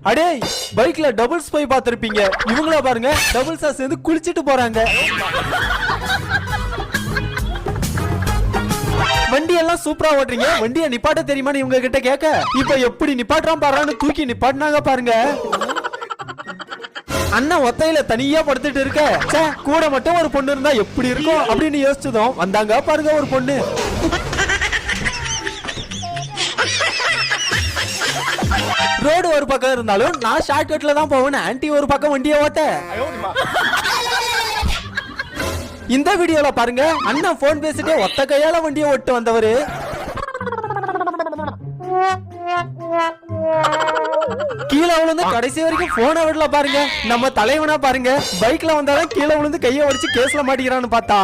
அடே பைக்ல டபுள்ஸ் போய் பாத்திருப்பீங்க. இவங்கள பாருங்க டபுள்ஸா சேர்ந்து குளிச்சிட்டு போறாங்க. வண்டி எல்லாம் சூப்பரா ஓட்டுறீங்க, வண்டியை நிப்பாட்ட தெரியுமான்னு இவங்க கிட்ட கேட்க, இப்ப எப்படி நிப்பாட்டுறான் பாருன்னு தூக்கி நிப்பாட்டினாங்க பாருங்க. அண்ணன் ஒத்தையில தனியா படுத்துட்டு இருக்க, கூட மட்டும் ஒரு பொண்ணு இருந்தா எப்படி இருக்கும் அப்படின்னு யோசிச்சதும் வந்தாங்க பாருங்க ஒரு பொண்ணு. ரோடு ஒரு பக்கம் இருந்தாலும் நான் ஷார்ட் கட்ல தான் போவேன். ஆன்டி ஒரு பக்கம் வண்டியை ஓட்ட. இந்த வீடியோல பாருங்க அண்ணன் போன் பேசிட்டே ஒத்த கையால வண்டியை ஓட்டு வந்தவரு. கீழே விழுந்து கடைசி வரைக்கும் போனை விடல பாருங்க. நம்ம தலைவனா பாருங்க பைக்ல வந்தாலும் கீழே விழுந்து கையை உடைச்சு கேஸ்ல மாட்டிக்கிறான்னு பார்த்தா